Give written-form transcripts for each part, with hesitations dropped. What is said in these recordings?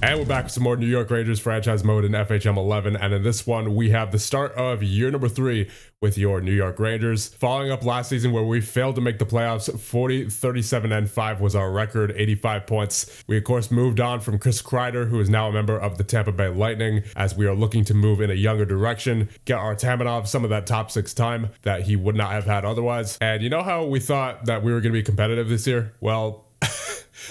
And we're back with some more New York Rangers franchise mode in FHM 11, and in this one we have the start of year number 3 with your New York Rangers. Following up last season where we failed to make the playoffs, 40, 37, and 5 was our record, 85 points. We of course moved on from Chris Kreider, who is now a member of the Tampa Bay Lightning, as we are looking to move in a younger direction, get Artamanov some of that top 6 time that he would not have had otherwise. And you know how we thought that we were going to be competitive this year? Well,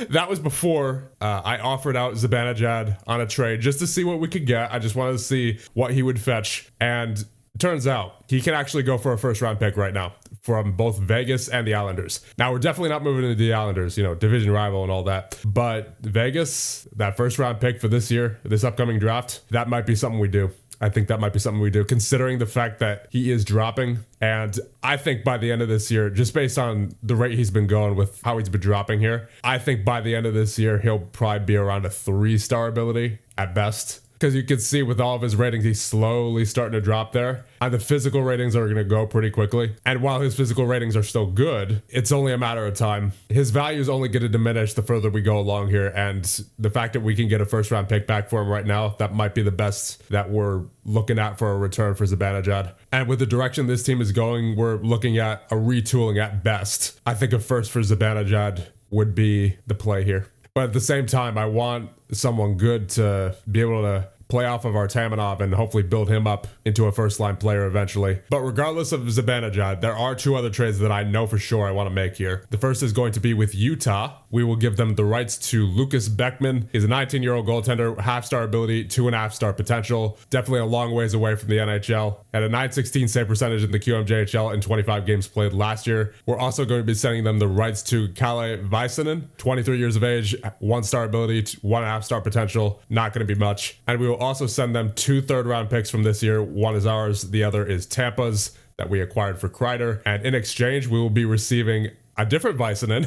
that was before I offered out Zibanejad on a trade just to see what we could get. I just wanted to see what he would fetch. And it turns out he can actually go for a first round pick right now from both Vegas and the Islanders. Now, we're definitely not moving into the Islanders, you know, division rival and all that. But Vegas, that first round pick for this year, this upcoming draft, that might be something we do. I think that might be something we do, considering the fact that he is dropping. And I think by the end of this year, just based on the rate he's been going with how he's been dropping here, I think by the end of this year, he'll probably be around a 3-star ability at best. Because you can see with all of his ratings, he's slowly starting to drop there. And the physical ratings are going to go pretty quickly. And while his physical ratings are still good, it's only a matter of time. His value is only going to diminish the further we go along here. And the fact that we can get a first round pick back for him right now, that might be the best that we're looking at for a return for Zibanejad. And with the direction this team is going, we're looking at a retooling at best. I think a first for Zibanejad would be the play here. But at the same time, I want someone good to be able to play off of Artamanov and hopefully build him up into a first-line player eventually. But regardless of Zibanejad, there are 2 other trades that I know for sure I want to make here. The first is going to be with Utah. We will give them the rights to Lucas Beckman. He's a 19-year-old goaltender, half-star ability, 2.5-star potential. Definitely a long ways away from the NHL. Had a .916 save percentage in the QMJHL in 25 games played last year. We're also going to be sending them the rights to Kalle Väisänen, 23 years of age, 1-star ability, 1.5-star potential. Not going to be much. And we will also send them 2 third-round picks from this year. One is ours, the other is Tampa's that we acquired for Kreider. And in exchange, we will be receiving a different Väisänen,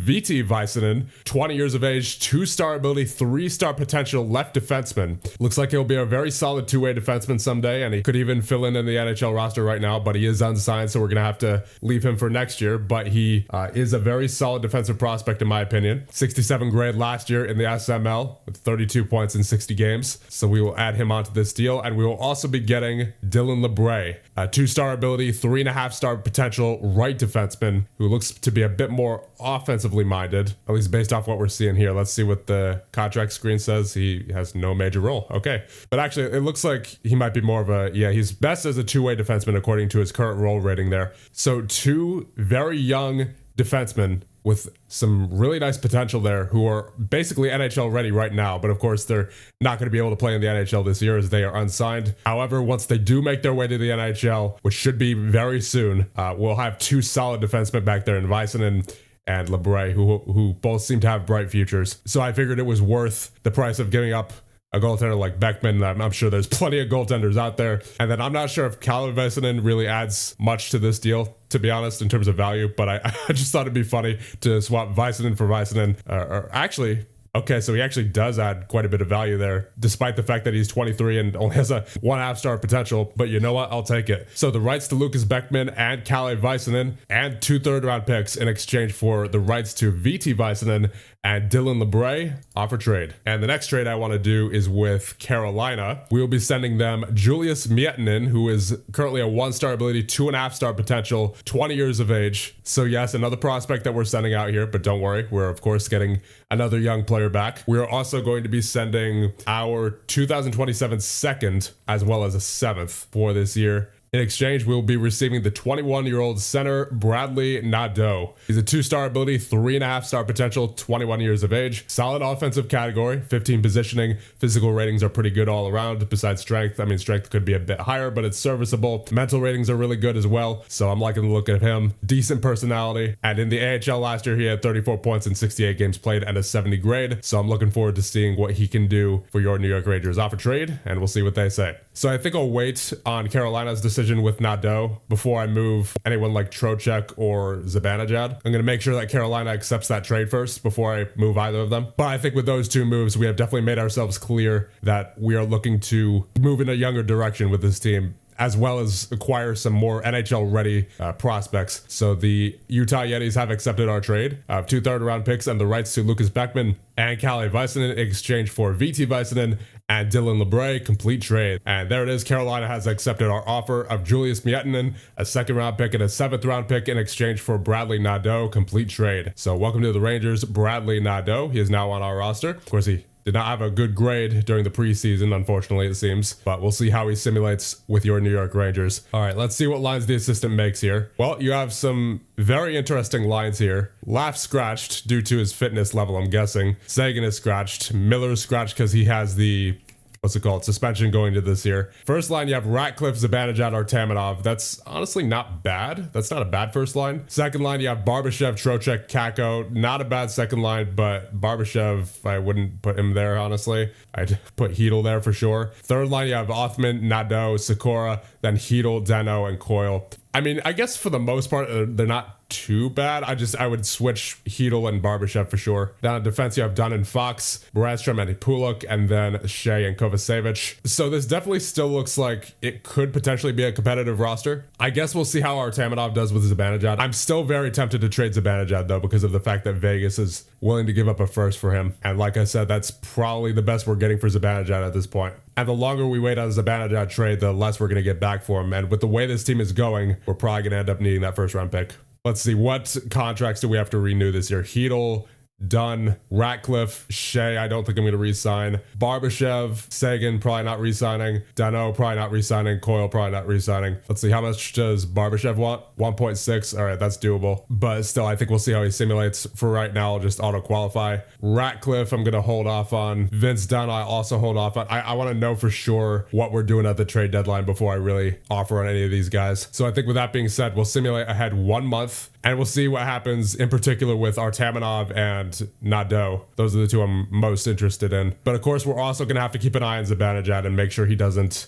VT Väisänen, 20 years of age, 2-star ability, 3-star potential left defenseman. Looks like he'll be a very solid 2-way defenseman someday, and he could even fill in the NHL roster right now, but he is unsigned, so we're going to have to leave him for next year. But he is a very solid defensive prospect in my opinion. 67 grade last year in the SML with 32 points in 60 games. So we will add him onto this deal, and we will also be getting Dylan LeBray, a 2-star ability, 3.5-star potential right defenseman who looks to be a bit more offensively minded, at least based off what we're seeing here. Let's see what the contract screen says. He has no major role. Okay. But actually, it looks like he might be more of a, he's best as a 2-way defenseman according to his current role rating there. So 2 very young defensemen with some really nice potential there who are basically NHL ready right now. But of course, they're not going to be able to play in the NHL this year as they are unsigned. However, once they do make their way to the NHL, which should be very soon, we'll have 2 solid defensemen back there in Väisänen and LeBray, who both seem to have bright futures. So I figured it was worth the price of giving up a goaltender like Beckman. I'm sure there's plenty of goaltenders out there. And then I'm not sure if Kalle Väisänen really adds much to this deal, to be honest, in terms of value. But I just thought it'd be funny to swap Väisänen for Väisänen. Or actually, okay, so he actually does add quite a bit of value there, despite the fact that he's 23 and only has a 1.5-star potential. But you know what? I'll take it. So the rights to Lucas Beckman and Kalle Väisänen and 2 third-round picks in exchange for the rights to VT Väisänen and Dylan LeBray offer trade. And the next trade I want to do is with Carolina. We will be sending them Julius Miettinen, who is currently a 1-star ability, 2.5-star potential, 20 years of age. So yes, another prospect that we're sending out here, but don't worry, we're of course getting another young player back. We are also going to be sending our 2027 second as well as a 7th for this year. In exchange, we'll be receiving the 21-year-old center, Bradley Nadeau. He's a 2-star ability, 3.5-star potential, 21 years of age. Solid offensive category, 15 positioning. Physical ratings are pretty good all around, besides strength. I mean, strength could be a bit higher, but it's serviceable. Mental ratings are really good as well, so I'm liking the look of him. Decent personality. And in the AHL last year, he had 34 points in 68 games played and a 70 grade, so I'm looking forward to seeing what he can do for your New York Rangers. Offer trade, and we'll see what they say. So I think I'll wait on Carolina's decision with Nadeau before I move anyone like Trocheck or Zibanejad. I'm going to make sure that Carolina accepts that trade first before I move either of them. But I think with those 2 moves, we have definitely made ourselves clear that we are looking to move in a younger direction with this team as well as acquire some more NHL ready prospects. So the Utah Yetis have accepted our trade of 2 third-round picks and the rights to Lucas Beckman and Kalle Väisänen in exchange for VT Väisänen and Dylan LeBray. Complete trade. And there it is. Carolina has accepted our offer of Julius Miettinen, a 2nd-round pick and a 7th-round pick in exchange for Bradley Nadeau. Complete trade. So welcome to the Rangers, Bradley Nadeau. He is now on our roster. Of course, he did not have a good grade during the preseason, unfortunately, it seems. But we'll see how he simulates with your New York Rangers. All right, let's see what lines the assistant makes here. Well, you have some very interesting lines here. Laugh scratched due to his fitness level, I'm guessing. Sagan is scratched. Miller is scratched because he has the... what's it called? Suspension going to this year. First line, you have Ratcliffe, Zibanejad, Artamonov. That's honestly not bad. That's not a bad first line. Second line, you have Barbashev, Trocheck, Kakko. Not a bad second line, but Barbashev, I wouldn't put him there, honestly. I'd put Hedel there for sure. Third line, you have Othman, Nadeau, Sikora, then Hedel, Deno, and Coyle. I mean, I guess for the most part, they're not too bad. I would switch Hedel and Barbashev for sure. Down in defense, you have Dunn and Fox, Brandstrom and Puluk, and then Shea and Kovacevic. So this definitely still looks like it could potentially be a competitive roster. I guess we'll see how Artamonov does with Zibanejad. I'm still very tempted to trade Zibanejad though, because of the fact that Vegas is willing to give up a first for him. And like I said, that's probably the best we're getting for Zibanejad at this point. And the longer we wait on Zibanejad trade, the less we're going to get back for him. And with the way this team is going, we're probably going to end up needing that 1st-round pick. Let's see, what contracts do we have to renew this year? Hedel, Dunn, Ratcliffe, Shea, I don't think I'm going to re-sign. Barbashev, Sagan, probably not re-signing. Dano, probably not re-signing. Coyle, probably not re-signing. Let's see, how much does Barbashev want? 1.6. All right, that's doable. But still, I think we'll see how he simulates. For right now, I'll just auto-qualify. Ratcliffe, I'm going to hold off on. Vince Dunn, I also hold off on. I want to know for sure what we're doing at the trade deadline before I really offer on any of these guys. So I think with that being said, we'll simulate ahead 1 month. And we'll see what happens in particular with Artamonov and Nadeau. Those are the two I'm most interested in. But of course, we're also going to have to keep an eye on Zibanejad and make sure he doesn't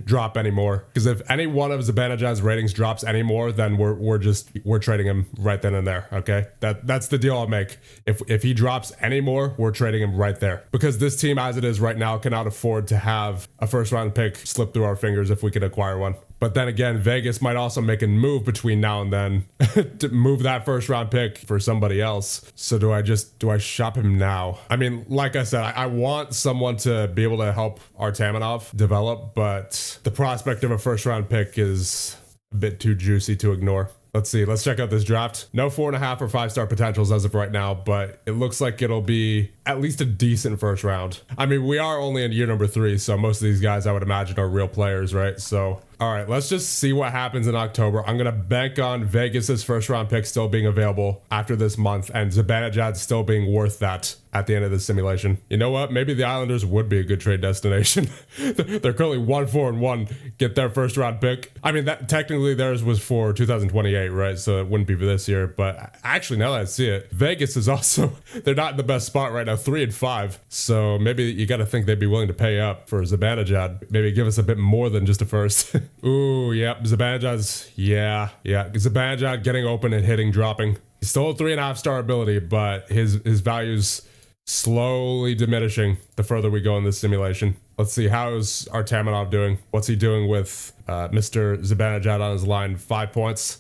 drop anymore. Because if any one of Zibanejad's ratings drops anymore, then we're trading him right then and there. Okay, that's the deal I'll make. If he drops any more, we're trading him right there. Because this team, as it is right now, cannot afford to have a 1st-round pick slip through our fingers if we could acquire one. But then again, Vegas might also make a move between now and then to move that 1st-round pick for somebody else. So do I shop him now? I mean, like I said, I want someone to be able to help Artamonov develop, but the prospect of a 1st-round pick is a bit too juicy to ignore. Let's see. Let's check out this draft. No 4.5 or 5-star potentials as of right now, but it looks like it'll be at least a decent 1st round. I mean, we are only in year number 3, so most of these guys I would imagine are real players, right? So, all right, let's just see what happens in October. I'm going to bank on Vegas's 1st-round pick still being available after this month and Zibanejad still being worth that at the end of the simulation. You know what? Maybe the Islanders would be a good trade destination. They're currently 1-4-1. Get their 1st-round pick. I mean, that technically theirs was for 2028, right? So it wouldn't be for this year. But actually, now that I see it, Vegas is also, they're not in the best spot right now, 3-5. So maybe you got to think they'd be willing to pay up for Zibanejad. Maybe give us a bit more than just a 1st. Ooh, yep. Zibanejad's, yeah. Zibanejad getting open and hitting, dropping. He's still a 3.5-star ability, but his value's slowly diminishing the further we go in this simulation. Let's see, how's Artamonov doing? What's he doing with Mr. Zibanejad on his line? 5 points.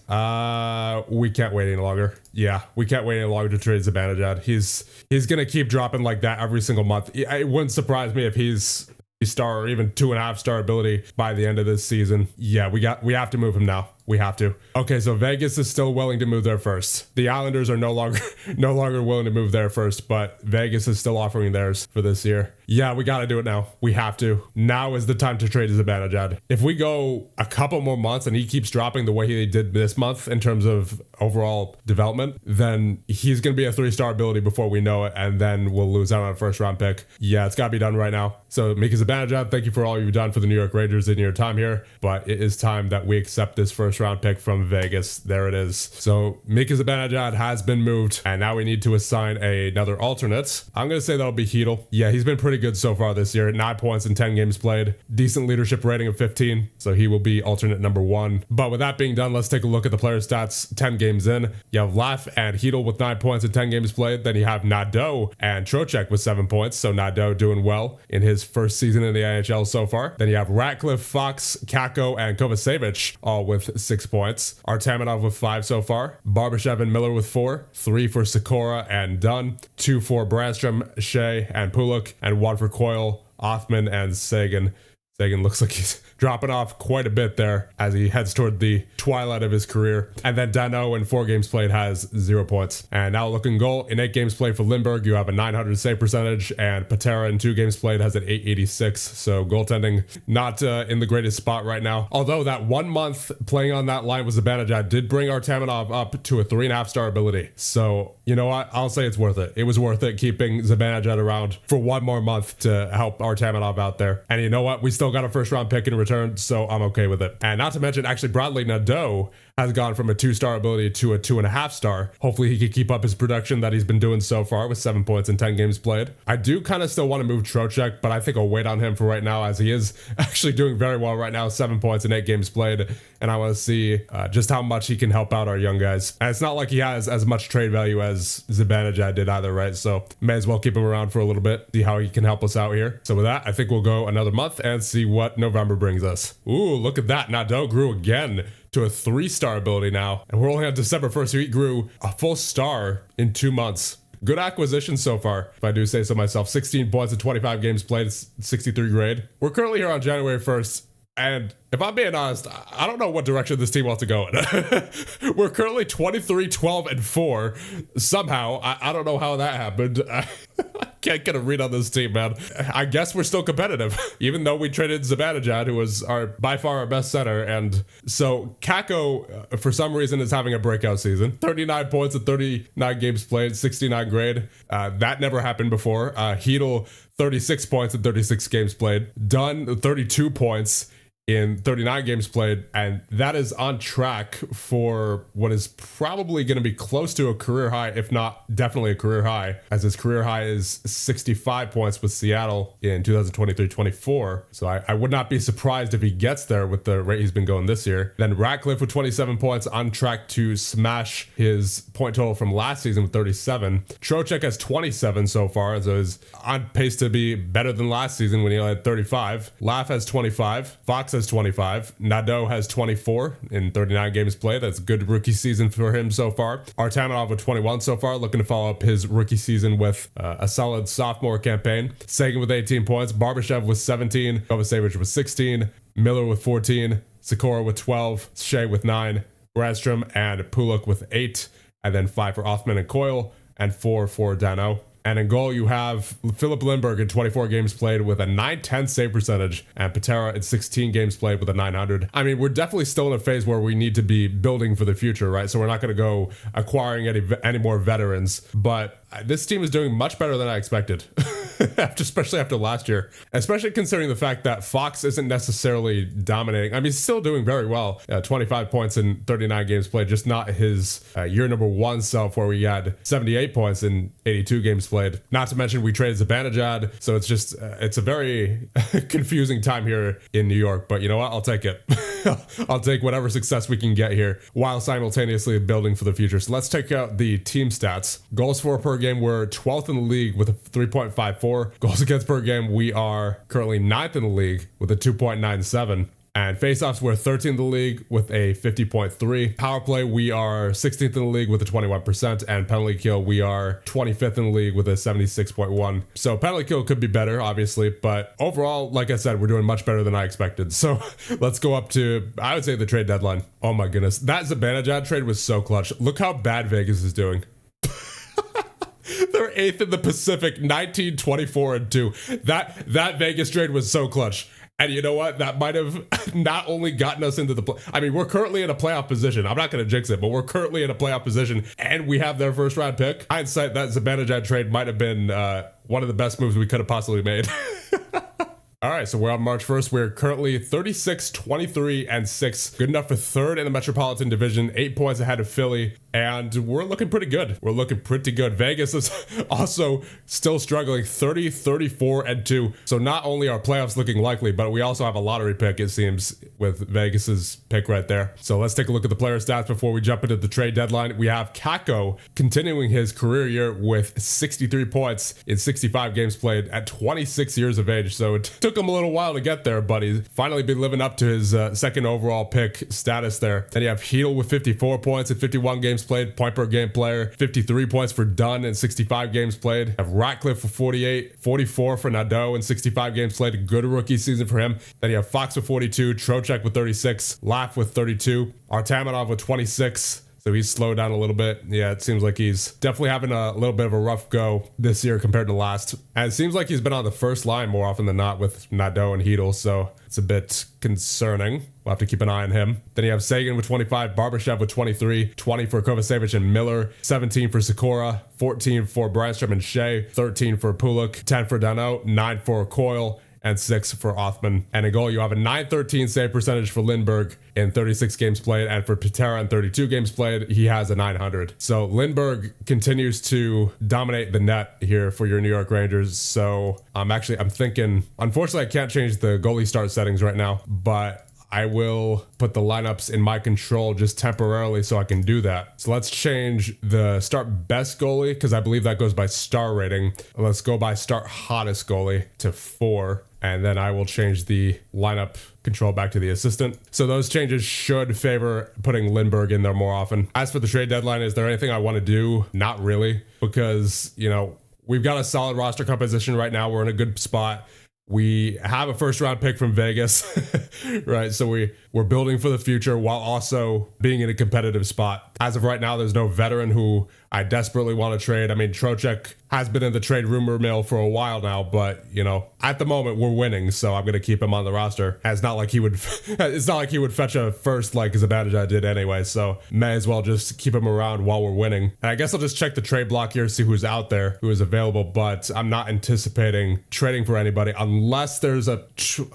We can't wait any longer. Yeah, we can't wait any longer to trade Zibanejad. He's gonna keep dropping like that every single month. It wouldn't surprise me if he's star or even 2.5-star ability by the end of this season. Yeah, we have to move him now. We have to. Okay, so Vegas is still willing to move there first. The Islanders are no longer willing to move there first, but Vegas is still offering theirs for this year. Yeah, we got to do it now. We have to. Now is the time to trade Zibanejad. If we go a couple more months and he keeps dropping the way he did this month in terms of overall development, then he's going to be a 3-star ability before we know it, and then we'll lose out on a 1st-round pick. Yeah, it's got to be done right now. So, Mika Zibanejad, thank you for all you've done for the New York Rangers in your time here, but it is time that we accept this 1st first round pick from Vegas. There it is. So Mika Zibanejad has been moved, and now we need to assign another alternate. I'm going to say that'll be Heedle. Yeah, he's been pretty good so far this year. 9 points in 10 games played. Decent leadership rating of 15, so he will be alternate number 1. But with that being done, let's take a look at the player stats 10 games in. You have Laf and Heedle with 9 points in 10 games played. Then you have Nadeau and Trocheck with 7 points. So Nadeau doing well in his first season in the NHL so far. Then you have Ratcliffe, Fox, Kako, and Kovacevic all with 6 points. Artamanov with 5 so far. Barbashev and Miller with 4. 3 for Sikora and Dunn. 2 for Brandstrom, Shea, and Puluk. And 1 for Coyle, Othman, and Sagan. Sagan looks like he's dropping off quite a bit there as he heads toward the twilight of his career. And then Nadeau in 4 games played has 0 points. And now looking goal, in 8 games played for Lindbergh, you have a 900 save percentage, and Patera in 2 games played has an 886. So goaltending not in the greatest spot right now. Although that 1 month playing on that line with Zibanejad did bring Artamanov up to a 3.5 star ability. So you know what? I'll say it's worth it. It was worth it keeping Zibanejad around for 1 more month to help Artamanov out there. And you know what? We still got a first round pick in return, so I'm okay with it. And not to mention, actually, Bradley Nadeau has gone from a 2-star ability to a 2.5 star. Hopefully he can keep up his production that he's been doing so far with 7 points in 10 games played. I do kind of still want to move Trocheck, but I think I'll wait on him for right now, as he is actually doing very well right now. 7 points in 8 games played, and I want to see just how much he can help out our young guys. And it's not like he has as much trade value as Zibanejad did either, right? So may as well keep him around for a little bit, see how he can help us out here. So with that, I think we'll go another month and see what November brings us. Ooh, look at that. Nadeau grew again to a 3-star ability now, and we're only on December 1st, so he grew a full star in 2 months. Good acquisition so far, if I do say so myself. 16 points in 25 games played, 63 grade. We're currently here on January 1st, and if I'm being honest, I don't know what direction this team wants to go in. We're currently 23, 12, and 4. Somehow, I don't know how that happened. I can't get a read on this team, man. I guess we're still competitive, even though we traded Zibanejad, who was by far our best center. And so Kako, for some reason, is having a breakout season. 39 points in 39 games played, 69 grade. That never happened before. Heedle, 36 points in 36 games played. Dunn, 32 points in 39 games played, and that is on track for what is probably going to be close to a career high, if not definitely a career high, as his career high is 65 points with Seattle in 2023-24. So I would not be surprised if he gets there with the rate he's been going this year. Then Ratcliffe with 27 points, on track to smash his point total from last season with 37. Trocheck has 27 so far, so is on pace to be better than last season when he had 35. Laf has 25. Fox has 25. Nadeau has 24 in 39 games played. That's a good rookie season for him so far. Artamanov with 21 so far, looking to follow up his rookie season with a solid sophomore campaign. Sagan with 18 points. Barbashev with 17. Kovacevic with 16. Miller with 14. Sikora with 12. Shea with 9. Brandstrom and Puluk with 8. And then 5 for Othman and Coyle. And 4 for Dano. And in goal, you have Philip Lindbergh in 24 games played with a 910 save percentage, and Patera in 16 games played with a 900. I mean, we're definitely still in a phase where we need to be building for the future, right? So we're not going to go acquiring any more veterans, but this team is doing much better than I expected, especially after last year, especially considering the fact that Fox isn't necessarily dominating. I mean, he's still doing very well. 25 points in 39 games played, just not his year number 1 self where we had 78 points in 82 games played. Not to mention we traded Zibanejad, so it's just, it's a very confusing time here in New York, but you know what? I'll take it. I'll take whatever success we can get here while simultaneously building for the future. So let's check out the team stats. Goals for per game, we're 12th in the league with a 3.54. Goals against per game, we are currently 9th in the league with a 2.97. And faceoffs, we're 13th in the league with a 50.3. Power play, we are 16th in the league with a 21%. And penalty kill, we are 25th in the league with a 76.1. So penalty kill could be better, obviously. But overall, like I said, we're doing much better than I expected. So let's go up to, I would say, the trade deadline. Oh my goodness. That Zibanejad trade was so clutch. Look how bad Vegas is doing. They're 8th in the Pacific, 19, 24, and 2. That Vegas trade was so clutch. And you know what? That might have not only gotten us into the play. I mean, we're currently in a playoff position. I'm not going to jinx it, but we're currently in a playoff position, and we have their first round pick. Hindsight, that Zibanejad trade might have been one of the best moves we could have possibly made. All right, so we're on March 1st. We're currently 36, 23, and 6. Good enough for third in the Metropolitan Division, 8 points ahead of Philly, and we're looking pretty good. We're looking pretty good. Vegas is also still struggling, 30, 34, and 2. So not only are playoffs looking likely, but we also have a lottery pick, it seems, with Vegas's pick right there. So let's take a look at the player stats before we jump into the trade deadline. We have Kako continuing his career year with 63 points in 65 games played at 26 years of age. So it took him a little while to get there, but he's finally been living up to his second overall pick status there. Then you have Heedle with 54 points in 51 games played, point per game player, 53 points for Dunn in 65 games played. You have Ratcliffe for 48, 44 for Nadeau in 65 games played, a good rookie season for him. Then you have Fox with 42, Trocheck with 36, Laff with 32, Artamanov with 26. So he's slowed down a little bit. Yeah, it seems like he's definitely having a little bit of a rough go this year compared to last. And it seems like he's been on the first line more often than not with Nadeau and Heedle, so it's a bit concerning. We'll have to keep an eye on him. Then you have Sagan with 25, Barbashev with 23, 20 for Kovacevic and Miller, 17 for Sikora, 14 for Brandstrom and Shea, 13 for Puluk, 10 for Dano, 9 for Coyle, and 6 for Othman. And in goal, you have a 913 save percentage for Lindbergh in 36 games played, and for Patera in 32 games played, he has a 900. So Lindbergh continues to dominate the net here for your New York Rangers. So I'm thinking, unfortunately, I can't change the goalie start settings right now, but I will put the lineups in my control just temporarily so I can do that. So let's change the start best goalie, because I believe that goes by star rating. Let's go by start hottest goalie to 4. And then I will change the lineup control back to the assistant. So those changes should favor putting Lindbergh in there more often. As for the trade deadline, is there anything I want to do? Not really, because, you know, we've got a solid roster composition right now. We're in a good spot. We have a first round pick from Vegas, right? So we're building for the future while also being in a competitive spot. As of right now, there's no veteran who I desperately want to trade. I mean, Trocheck has been in the trade rumor mill for a while now, but you know, at the moment we're winning, so I'm going to keep him on the roster. It's not like he would fetch a first like Zibanejad did anyway, so may as well just keep him around while we're winning. And I guess I'll just check the trade block here, see who's out there, who is available, but I'm not anticipating trading for anybody unless there's a,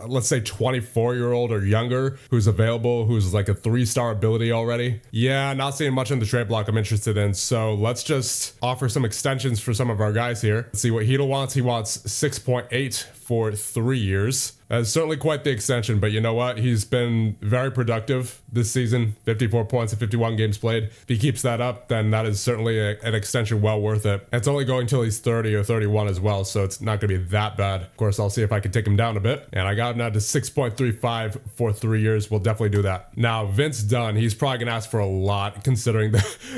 let's say 24-year-old or younger who's available, who's like a 3-star ability already. Yeah, not seeing much in the trade block I'm interested in, so let's just offer some extensions for some of our guys here. Let's see what Heedle wants. He wants 6.8 for 3 years. That's certainly quite the extension, but you know what? He's been very productive this season, 54 points in 51 games played. If he keeps that up, then that is certainly an extension well worth it. It's only going till he's 30 or 31 as well, so it's not going to be that bad. Of course, I'll see if I can take him down a bit, and I got him down to 6.35 for 3 years. We'll definitely do that. Now, Vince Dunn, he's probably going to ask for a lot considering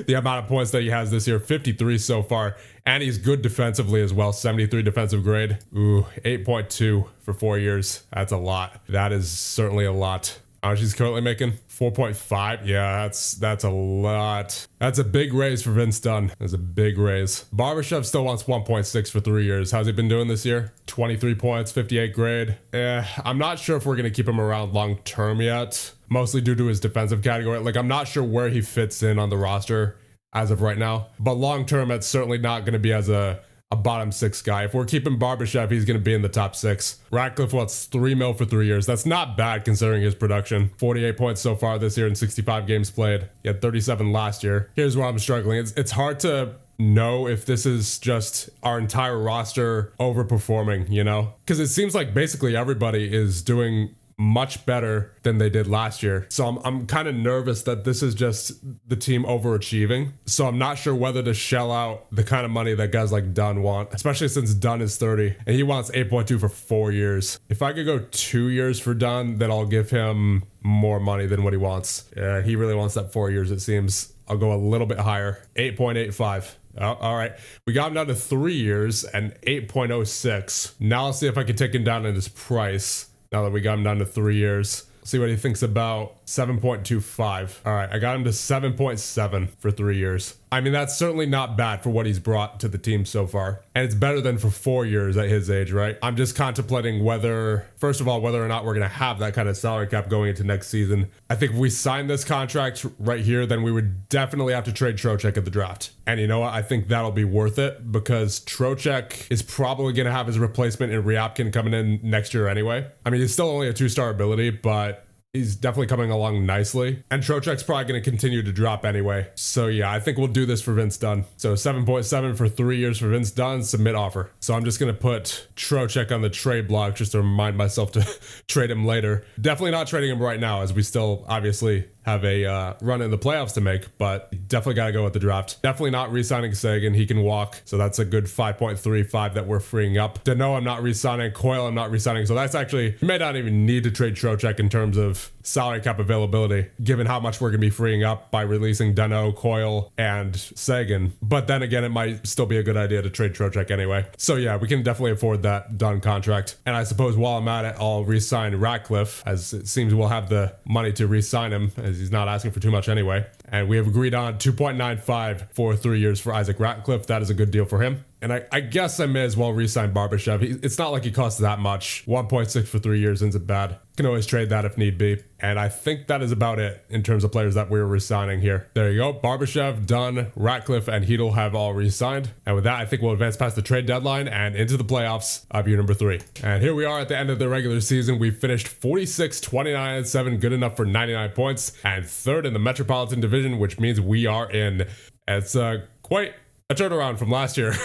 the amount of points that he has this year, 53 so far. And he's good defensively as well, 73 defensive grade. Ooh, 8.2 for 4 years. That's a lot. That is certainly a lot. How much he's currently making? 4.5. Yeah, that's a lot. That's a big raise for Vince Dunn. That's a big raise. Barbashev still wants 1.6 for 3 years. How's he been doing this year? 23 points, 58 grade. I'm not sure if we're going to keep him around long term yet, mostly due to his defensive category. Like, I'm not sure where he fits in on the roster as of right now, but long term, it's certainly not going to be as a bottom 6 guy. If we're keeping Barbashev, he's going to be in the top 6. Ratcliffe wants $3 million for 3 years. That's not bad considering his production. 48 points so far this year in 65 games played. He had 37 last year. Here's where I'm struggling. It's hard to know if this is just our entire roster overperforming, you know? Because it seems like basically everybody is doing much better than they did last year. So I'm kind of nervous that this is just the team overachieving. So I'm not sure whether to shell out the kind of money that guys like Dunn want, especially since Dunn is 30 and he wants 8.2 for 4 years. If I could go 2 years for Dunn, then I'll give him more money than what he wants. Yeah, he really wants that 4 years, it seems. I'll go a little bit higher, 8.85. Oh, all right. We got him down to 3 years and 8.06. Now I'll see if I can take him down in his price. Now that we got him down to 3 years, see what he thinks about 7.25. All right, I got him to 7.7 for 3 years. I mean, that's certainly not bad for what he's brought to the team so far. And it's better than for 4 years at his age, right? I'm just contemplating whether, first of all, whether or not we're going to have that kind of salary cap going into next season. I think if we sign this contract right here, then we would definitely have to trade Trocheck at the draft. And you know what? I think that'll be worth it because Trocheck is probably going to have his replacement in Ryabkin coming in next year anyway. I mean, he's still only a 2-star ability, but he's definitely coming along nicely. And Trocheck's probably going to continue to drop anyway. So yeah, I think we'll do this for Vince Dunn. So 7.7 for 3 years for Vince Dunn, submit offer. So I'm just going to put Trocheck on the trade block just to remind myself to trade him later. Definitely not trading him right now as we still obviously have a run in the playoffs to make, but definitely got to go with the draft. Definitely not re-signing Sagan. He can walk. So that's a good 5.35 that we're freeing up. Nadeau, I'm not re-signing. Coyle, I'm not re-signing. So that's actually, you may not even need to trade Trocheck in terms of salary cap availability, given how much we're going to be freeing up by releasing Nadeau, Coyle, and Sagan. But then again, it might still be a good idea to trade Trocheck anyway. So yeah, we can definitely afford that Dunn contract. And I suppose while I'm at it, I'll re-sign Ratcliffe, as it seems we'll have the money to re-sign him, as he's not asking for too much anyway. And we have agreed on 2.95 for 3 years for Isaac Ratcliffe. That is a good deal for him. And I guess I may as well re-sign Barbashev. It's not like he costs that much. 1.6 for 3 years isn't bad. Can always trade that if need be. And I think that is about it in terms of players that we're re-signing here. There you go. Barbashev, Dunn, Ratcliffe, and Hedel have all re-signed. And with that, I think we'll advance past the trade deadline and into the playoffs of year number 3. And here we are at the end of the regular season. We finished 46, 29, and 7, good enough for 99 points, and 3rd in the Metropolitan Division, which means we are in. It's quite a turnaround from last year,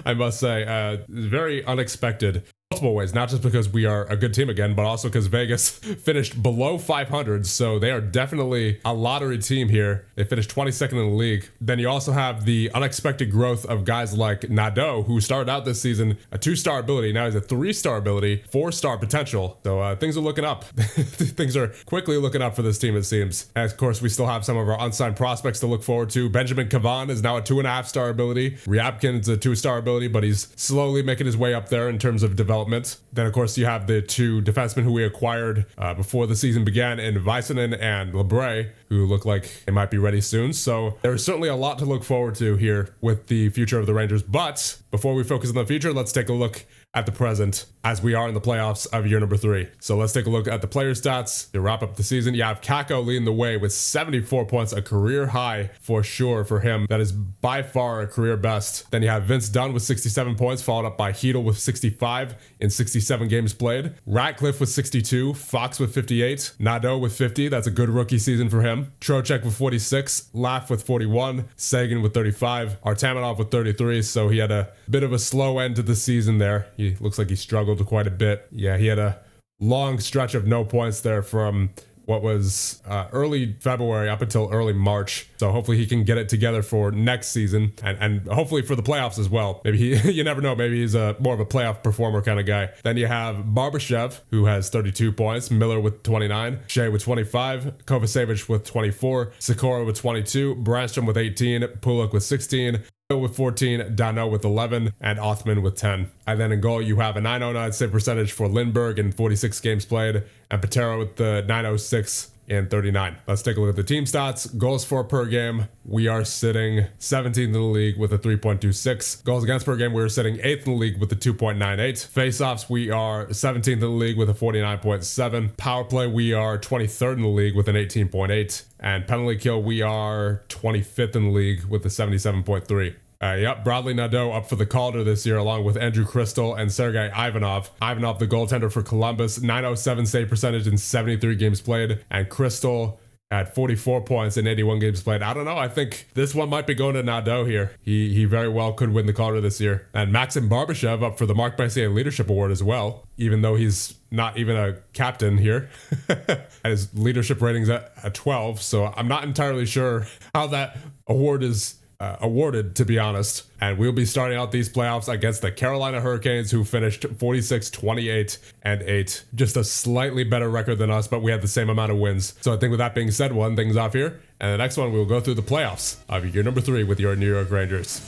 I must say. Very unexpected. Multiple ways, not just because we are a good team again, but also because Vegas finished below 500, so they are definitely a lottery team here. They finished 22nd in the league. Then you also have the unexpected growth of guys like Nadeau, who started out this season a 2-star ability. Now he's a 3-star ability, 4-star potential. So things are looking up. Things are quickly looking up for this team, it seems. And of course, we still have some of our unsigned prospects to look forward to. Benjamin Cavan is now a 2.5-star ability. Ryabkin's a 2-star ability, but he's slowly making his way up there in terms of development. Then, of course, you have the 2 defensemen who we acquired before the season began in Väisänen and Lebre, who look like they might be ready soon. So there's certainly a lot to look forward to here with the future of the Rangers. But before we focus on the future, let's take a look at the present as we are in the playoffs of year number 3. So let's take a look at the player stats to wrap up the season. You have Kakko leading the way with 74 points, a career high for sure for him. That is by far a career best. Then you have Vince Dunn with 67 points, followed up by Hedel with 65 in 67 games played. Ratcliffe with 62, Fox with 58, Nadeau with 50. That's a good rookie season for him. Trocheck with 46, Laff with 41, Sagan with 35, Artamonov with 33. So he had a bit of a slow end to the season there. He looks like he struggled quite a bit. Yeah, he had a long stretch of no points there from what was early February up until early March. So hopefully he can get it together for next season and hopefully for the playoffs as well. Maybe you never know, maybe he's more of a playoff performer kind of guy. Then you have Barbashev, who has 32 points, Miller with 29, Shea with 25, Kovacevic with 24, Sikora with 22, Brandstrom with 18, Pulak with 16, with 14, Dano with 11, and Othman with 10. And then in goal, you have a 909 save percentage for Lindbergh in 46 games played, and Patera with the 906 in 39. Let's take a look at the team stats. Goals for per game, we are sitting 17th in the league with a 3.26. Goals against per game, we're sitting 8th in the league with a 2.98. Face-offs, we are 17th in the league with a 49.7. Power play, we are 23rd in the league with an 18.8. And penalty kill, we are 25th in the league with a 77.3. Yep, Bradley Nadeau up for the Calder this year, along with Andrew Crystal and Sergei Ivanov. Ivanov, the goaltender for Columbus, 907 save percentage in 73 games played, and Crystal at 44 points in 81 games played. I don't know. I think this one might be going to Nadeau here. He very well could win the Calder this year. And Maxim Barbashev up for the Mark Messier Leadership Award as well, even though he's not even a captain here. And his leadership rating's at 12, so I'm not entirely sure how that award is awarded, to be honest. And we'll be starting out these playoffs against the Carolina Hurricanes, who finished 46, 28, and 8. Just a slightly better record than us, but we had the same amount of wins. So I think with that being said, we'll end things off here. And the next one, we'll go through the playoffs of year number 3 with your New York Rangers.